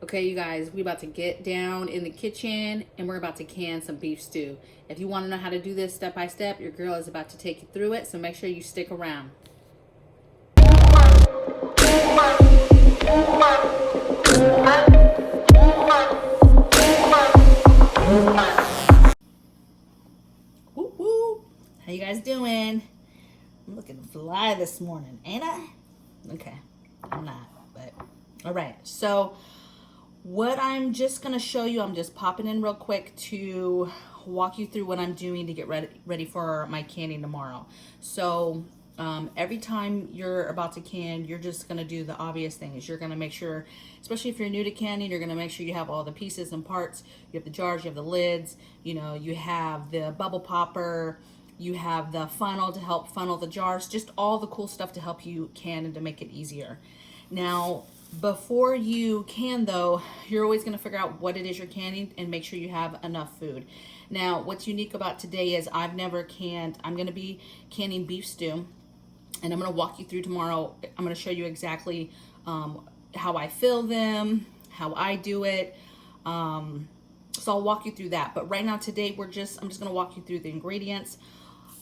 Okay, you guys, we about to get down in the kitchen and we're about to can some beef stew. If you want to know how to do this step by step, your girl is about to take you through it, so make sure you stick around. Woo woo! How you guys doing? I'm looking fly this morning, ain't I? Okay, I'm not, but all right. So what I'm just gonna show you, I'm just popping in real quick to walk you through what I'm doing to get ready for my canning tomorrow. So every time you're about to can, you're just gonna do the obvious things. You're gonna make sure, especially if you're new to canning, you're gonna make sure you have all the pieces and parts. You have the jars, you have the lids, you know, you have the bubble popper, you have the funnel to help funnel the jars, just all the cool stuff to help you can and to make it easier. Now, before you can though, you're always going to figure out what it is you're canning and make sure you have enough food. Now, what's unique about today is I've never canned, I'm going to be canning beef stew, and I'm going to walk you through tomorrow. I'm going to show you exactly how I fill them, how I do it. So I'll walk you through that. But right now today, I'm just going to walk you through the ingredients.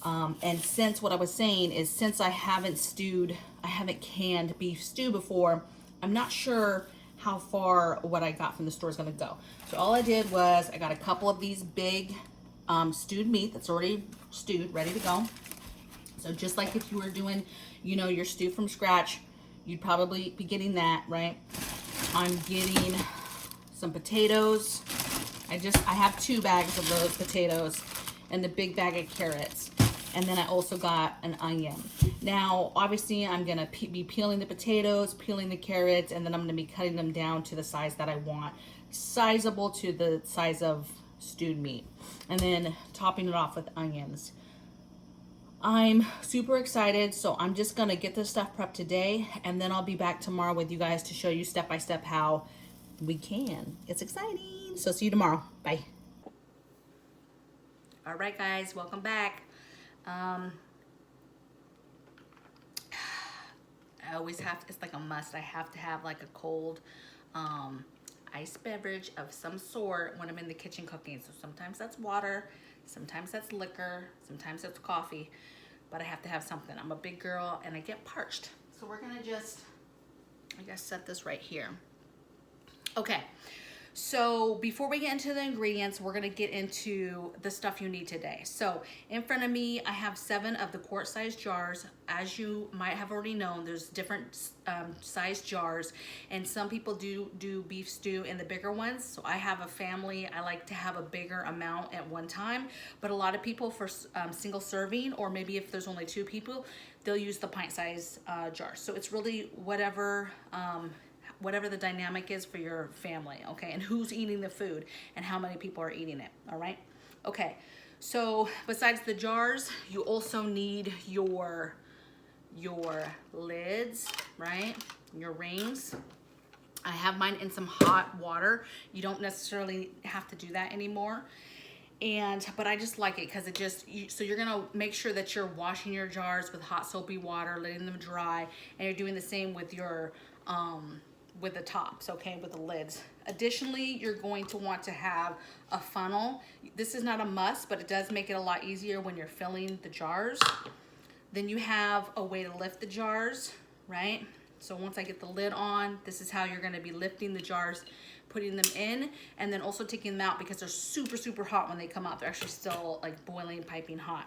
And since what I was saying is, since I haven't canned beef stew before, I'm not sure how far what I got from the store is going to go. So all I did was I got a couple of these big stewed meat that's already stewed, ready to go. So just like if you were doing, you know, your stew from scratch, you'd probably be getting that, right? I'm getting some potatoes. I have 2 bags of those potatoes and the big bag of carrots. And then I also got an onion. Now, obviously, I'm gonna be peeling the potatoes, peeling the carrots, and then I'm gonna be cutting them down to the size that I want, sizable to the size of stewed meat, and then topping it off with onions. I'm super excited, so I'm just gonna get this stuff prepped today, and then I'll be back tomorrow with you guys to show you step by step how we can. It's exciting. So see you tomorrow. Bye. All right, guys, welcome back. I always have, it's like a must. I have to have like a cold iced beverage of some sort when I'm in the kitchen cooking. So sometimes that's water, sometimes that's liquor, sometimes that's coffee, but I have to have something. I'm a big girl and I get parched. So we're gonna just, I guess, set this right here. Okay. So before we get into the ingredients, we're gonna get into the stuff you need today. So in front of me, I have 7 of the quart size jars. As you might have already known, there's different size jars, and some people do beef stew in the bigger ones. So I have a family, I like to have a bigger amount at one time, but a lot of people for single serving, or maybe if there's only 2 people, they'll use the pint size jar. So it's really whatever the dynamic is for your family, okay? And who's eating the food and how many people are eating it, all right? Okay, so besides the jars, you also need your lids, right? Your rings. I have mine in some hot water. You don't necessarily have to do that anymore. But I just like it because it just, so you're gonna make sure that you're washing your jars with hot soapy water, letting them dry, and you're doing the same with your, with the tops, okay, with the lids. Additionally, you're going to want to have a funnel. This is not a must, but it does make it a lot easier when you're filling the jars. Then you have a way to lift the jars, right? So once I get the lid on, this is how you're gonna be lifting the jars, putting them in, and then also taking them out because they're super, super hot when they come out. They're actually still like boiling, piping hot.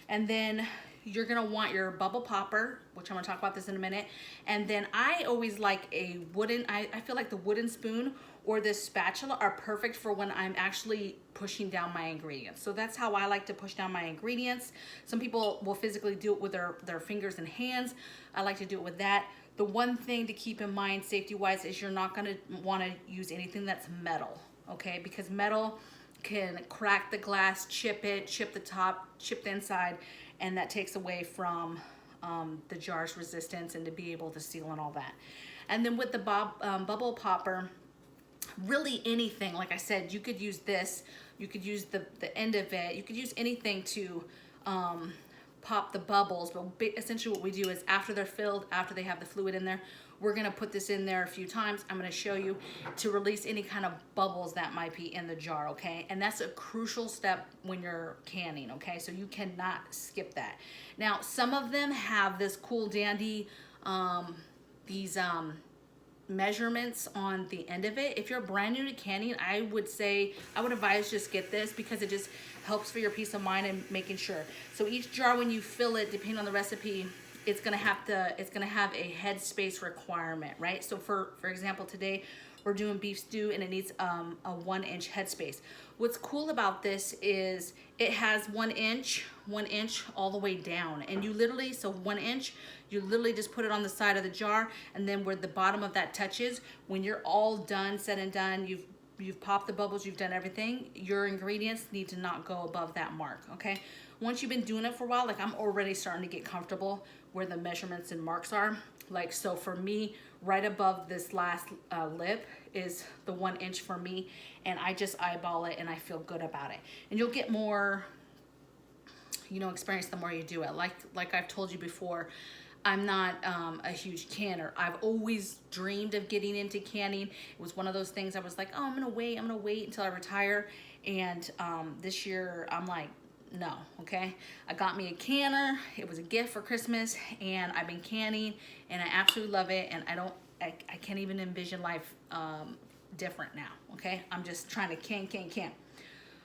And then you're gonna want your bubble popper, which I'm gonna talk about this in a minute. And then I always like a wooden, I feel like the wooden spoon or this spatula are perfect for when I'm actually pushing down my ingredients. So that's how I like to push down my ingredients. Some people will physically do it with their fingers and hands. I like to do it with that. The one thing to keep in mind safety-wise is you're not gonna wanna use anything that's metal, okay? Because metal can crack the glass, chip it, chip the top, chip the inside, and that takes away from the jar's resistance and to be able to seal and all that. And then with the bubble popper, really anything, like I said, you could use this, you could use the end of it, you could use anything to pop the bubbles, but essentially what we do is after they're filled, after they have the fluid in there, we're gonna put this in there a few times. I'm gonna show you to release any kind of bubbles that might be in the jar, okay? And that's a crucial step when you're canning, okay? So you cannot skip that. Now, some of them have this cool dandy, these measurements on the end of it. If you're brand new to canning, I would advise just get this, because it just helps for your peace of mind and making sure. So each jar, when you fill it, depending on the recipe, it's gonna have a headspace requirement, right? So for example, today we're doing beef stew and it needs a 1-inch headspace. What's cool about this is it has 1 inch all the way down, and you literally, so 1 inch, you literally just put it on the side of the jar, and then where the bottom of that touches, when you're all done, said and done, you've popped the bubbles, you've done everything, your ingredients need to not go above that mark, okay? Once you've been doing it for a while, like I'm already starting to get comfortable where the measurements and marks are. Like, so for me, right above this last lip is the 1 inch for me, and I just eyeball it and I feel good about it. And you'll get more, you know, experience the more you do it. Like I've told you before, I'm not a huge canner. I've always dreamed of getting into canning. It was one of those things I was like, oh, I'm gonna wait until I retire. And this year I'm like, no, okay? I got me a canner. It was a gift for Christmas, and I've been canning and I absolutely love it. And I can't even envision life different now, okay? I'm just trying to can.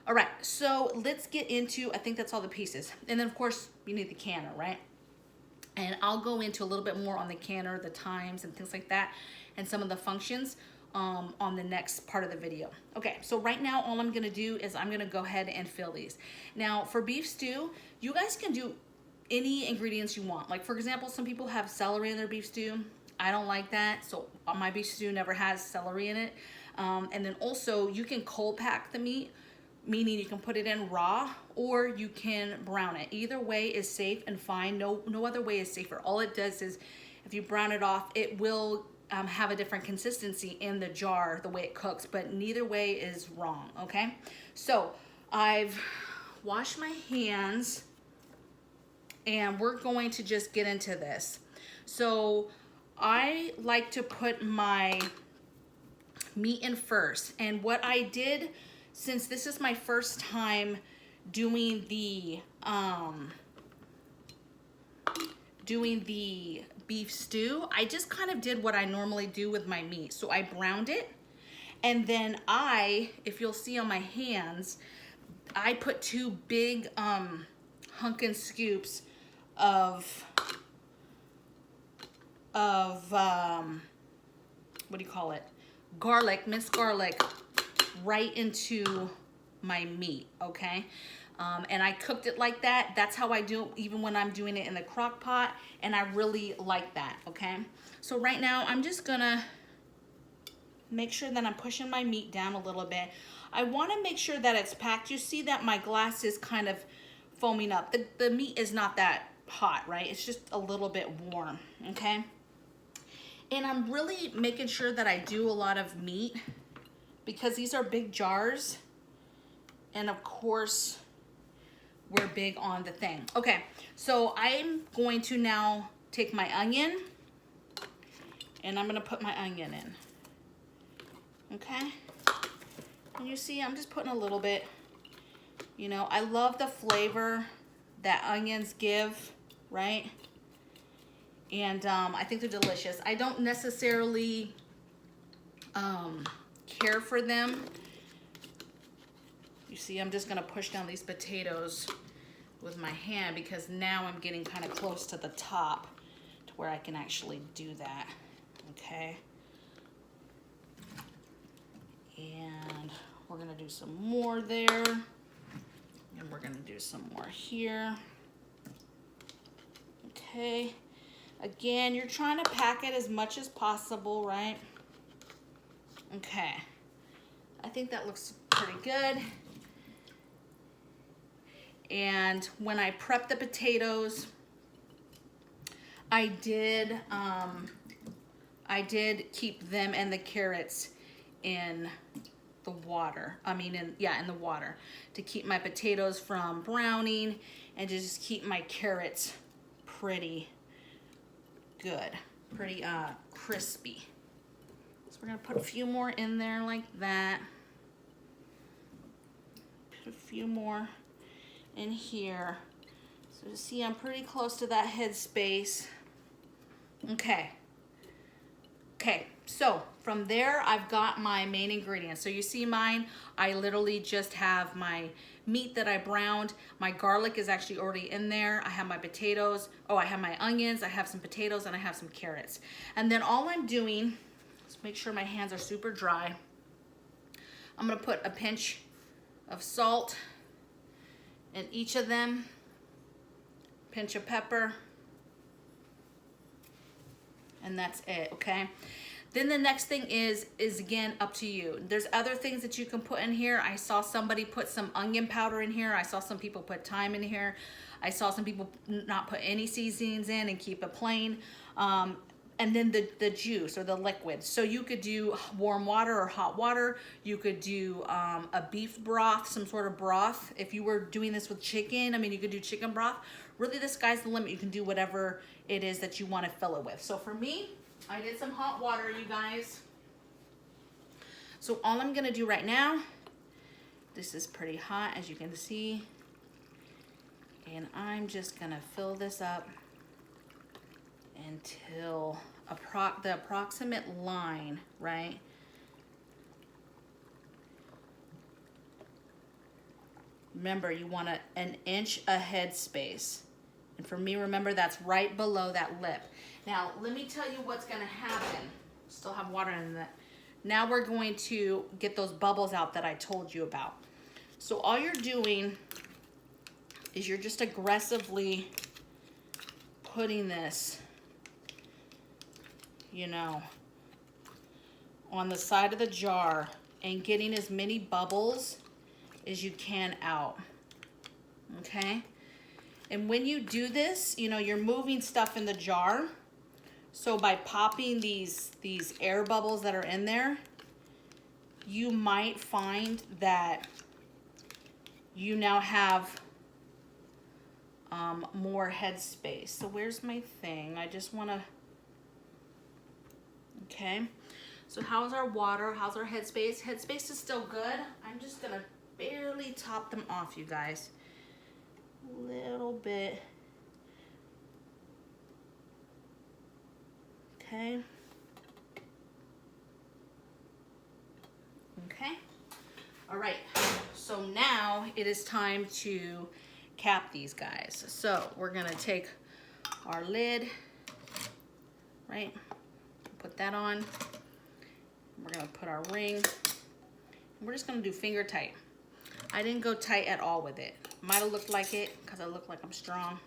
All right, so let's get into, I think that's all the pieces. And then of course you need the canner, right? And I'll go into a little bit more on the canner, the times and things like that, and some of the functions on the next part of the video. Okay, so right now all I'm gonna do is I'm gonna go ahead and fill these. Now for beef stew, you guys can do any ingredients you want. Like for example, some people have celery in their beef stew. I don't like that, so my beef stew never has celery in it. And then also you can cold pack the meat, meaning you can put it in raw or you can brown it. Either way is safe and fine. No other way is safer. All it does is if you brown it off, it will have a different consistency in the jar, the way it cooks, but neither way is wrong, okay? So I've washed my hands and we're going to just get into this. So I like to put my meat in first. And what I did, since this is my first time doing the beef stew, I just kind of did what I normally do with my meat. So I browned it, and then if you'll see on my hands, I put 2 big hunkin' scoops of what do you call it? Garlic, minced garlic, right into my meat, okay? And I cooked it like that. That's how I do it even when I'm doing it in the crock pot, and I really like that, okay? So right now I'm just gonna make sure that I'm pushing my meat down a little bit. I wanna make sure that it's packed. You see that my glass is kind of foaming up. The meat is not that hot, right? It's just a little bit warm, okay? And I'm really making sure that I do a lot of meat because these are big jars. And of course, we're big on the thing. Okay, so I'm going to now take my onion and I'm gonna put my onion in, okay? And you see, I'm just putting a little bit. You know, I love the flavor that onions give, right? And I think they're delicious. I don't necessarily care for them. You see, I'm just gonna push down these potatoes with my hand because now I'm getting kind of close to the top to where I can actually do that, okay? And we're gonna do some more there. And we're gonna do some more here. Okay. Again, you're trying to pack it as much as possible, right? Okay. I think that looks pretty good. And when I prepped the potatoes, I did keep them and the carrots in the water. In the water to keep my potatoes from browning and to just keep my carrots pretty good. pretty crispy. So we're gonna put a few more in there like that. Put a few more in here. So you see I'm pretty close to that head space. Okay. Okay, so from there I've got my main ingredients. So you see mine, I literally just have my meat that I browned. My garlic is actually already in there. I have my potatoes. Oh, I have my onions, I have some potatoes, and I have some carrots. And then all I'm doing, let's make sure my hands are super dry. I'm gonna put a pinch of salt in each of them, pinch of pepper, and that's it, okay? Then the next thing is again up to you. There's other things that you can put in here. I saw somebody put some onion powder in here. I saw some people put thyme in here. I saw some people not put any seasonings in and keep it plain. And then the juice or the liquid. So you could do warm water or hot water. You could do a beef broth, some sort of broth. If you were doing this with chicken, I mean, you could do chicken broth. Really, the sky's the limit. You can do whatever it is that you want to fill it with. So for me, I did some hot water, you guys. So all I'm gonna do right now, this is pretty hot, as you can see. And I'm just gonna fill this up until the approximate line, right? Remember, you want an inch ahead space. And for me, remember, that's right below that lip. Now, let me tell you what's gonna happen. Still have water in that. Now we're going to get those bubbles out that I told you about. So all you're doing is you're just aggressively putting this, you know, on the side of the jar and getting as many bubbles as you can out, okay? And when you do this, you know, you're moving stuff in the jar. So by popping these air bubbles that are in there, you might find that you now have more head space. So where's my thing? I just wanna, okay. So how's our water? How's our head space? Head space is still good. I'm just gonna barely top them off, you guys. A little bit. Okay. Okay. All right. So now it is time to cap these guys. So we're gonna take our lid, right? Put that on. We're gonna put our ring. We're just gonna do finger tight. I didn't go tight at all with it. Might have looked like it because I look like I'm strong.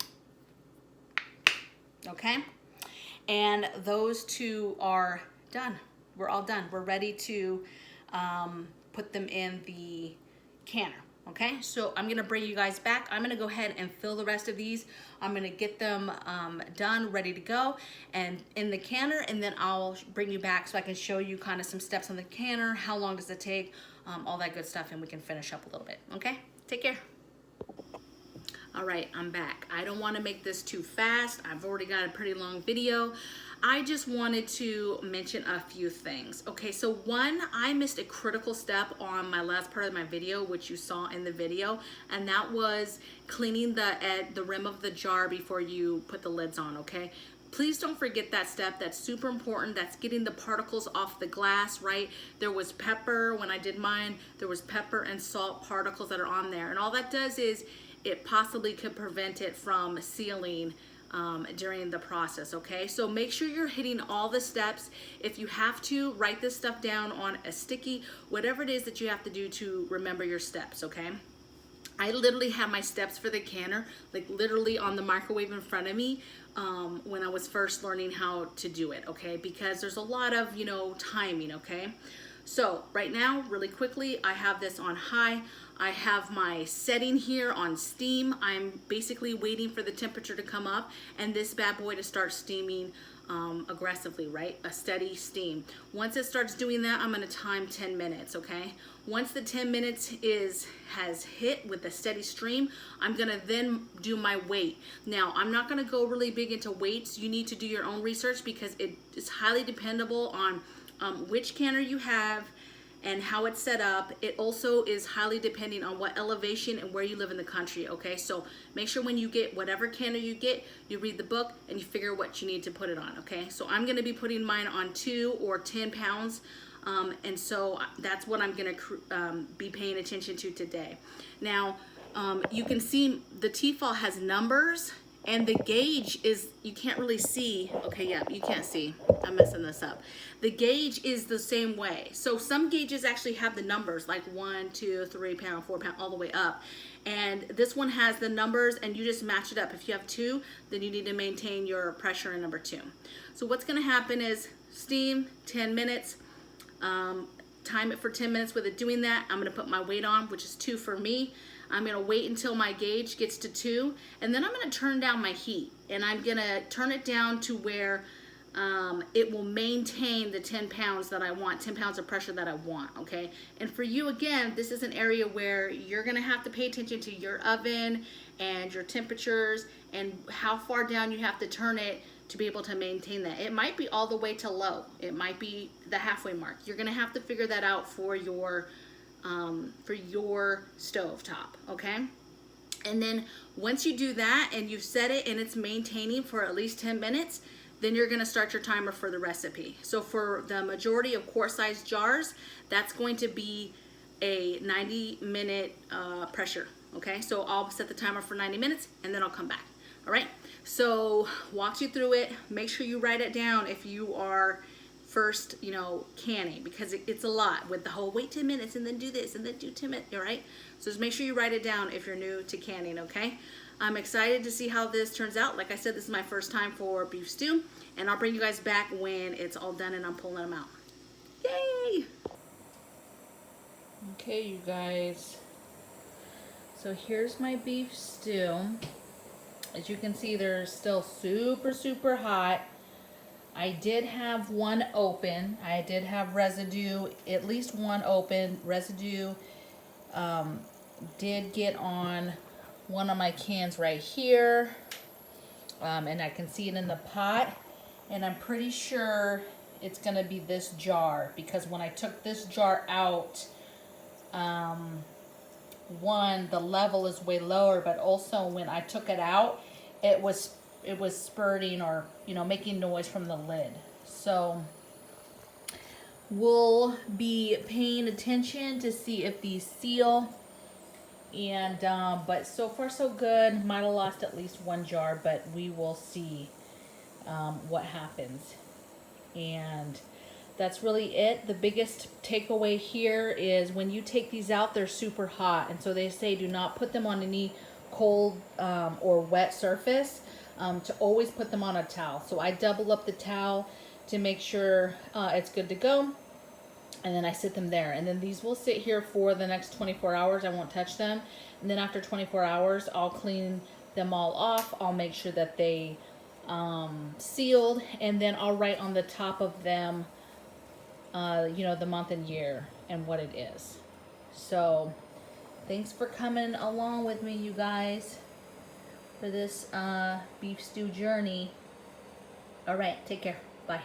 Okay? And those two are done. We're all done. We're ready to put them in the canner. Okay, so I'm gonna bring you guys back. I'm gonna go ahead and fill the rest of these. I'm gonna get them done, ready to go, and in the canner, and then I'll bring you back so I can show you kind of some steps on the canner, how long does it take, all that good stuff, and we can finish up a little bit, okay? Take care. All right, I'm back. I don't wanna make this too fast. I've already got a pretty long video. I just wanted to mention a few things. Okay, so one, I missed a critical step on my last part of my video, which you saw in the video, and that was cleaning the rim of the jar before you put the lids on, okay? Please don't forget that step. That's super important. That's getting the particles off the glass, right? There was pepper, when I did mine, there was pepper and salt particles that are on there, and all that does is it possibly could prevent it from sealing during the process, okay? So make sure you're hitting all the steps. If you have to, write this stuff down on a sticky, whatever it is that you have to do to remember your steps, okay? I literally have my steps for the canner, like literally on the microwave in front of me when I was first learning how to do it, okay? Because there's a lot of, you know, timing, okay? So right now, really quickly, I have this on high. I have my setting here on steam. I'm basically waiting for the temperature to come up and this bad boy to start steaming aggressively, right? A steady steam. Once it starts doing that, I'm going to time 10 minutes, okay? Once the 10 minutes has hit with a steady stream, I'm going to then do my weight. Now, I'm not going to go really big into weights. You need to do your own research because it is highly dependable on which canner you have and how it's set up. It also is highly depending on what elevation and where you live in the country, okay? So make sure when you get whatever canner you get, you read the book and you figure what you need to put it on, okay? So I'm gonna be putting mine on 2 or 10 pounds, and so that's what I'm gonna be paying attention to today. Now, you can see the T-fall has numbers, and the gauge is, you can't really see. Okay, yeah, you can't see. I'm messing this up. The gauge is the same way. So some gauges actually have the numbers like 1, 2, 3 pound, 4 pound, all the way up. And this one has the numbers and you just match it up. If you have 2, then you need to maintain your pressure in number 2. So what's gonna happen is steam 10 minutes, time it for 10 minutes with it doing that. I'm gonna put my weight on, which is 2 for me. I'm gonna wait until my gauge gets to 2, and then I'm gonna turn down my heat, and I'm gonna turn it down to where it will maintain the 10 pounds that I want, 10 pounds of pressure that I want, okay? And for you, again, this is an area where you're gonna have to pay attention to your oven and your temperatures and how far down you have to turn it to be able to maintain that. It might be all the way to low. It might be the halfway mark. You're gonna have to figure that out for your stove top, okay? And then once you do that and you've set it and it's maintaining for at least 10 minutes, then you're gonna start your timer for the recipe. So for the majority of quart size jars, that's going to be a 90-minute pressure, okay? So I'll set the timer for 90 minutes and then I'll come back, all right? So walk you through it. Make sure you write it down if you are first, you know, canning, because it's a lot with the whole wait 10 minutes and then do this and then do 10 minutes, all right? So just make sure you write it down if you're new to canning, okay? I'm excited to see how this turns out. Like I said, this is my first time for beef stew, and I'll bring you guys back when it's all done and I'm pulling them out. Yay! Okay, you guys. So here's my beef stew. As you can see, they're still super, super hot. I did have one open. I did have residue, at least one open. Residue did get on one of my cans right here. And I can see it in the pot. And I'm pretty sure it's gonna be this jar, because when I took this jar out, one, the level is way lower, but also when I took it out, it was spurting, or, you know, making noise from the lid. So we'll be paying attention to see if these seal. And but so far so good. Might have lost at least one jar, but we will see what happens. And that's really it. The biggest takeaway here is when you take these out, they're super hot, and so they say do not put them on any cold or wet surface. To always put them on a towel. So I double up the towel to make sure it's good to go, and then I sit them there. And then these will sit here for the next 24 hours. I won't touch them. And then after 24 hours, I'll clean them all off. I'll make sure that they sealed, and then I'll write on the top of them, you know, the month and year and what it is. So thanks for coming along with me, you guys, for this beef stew journey. All right, take care. Bye.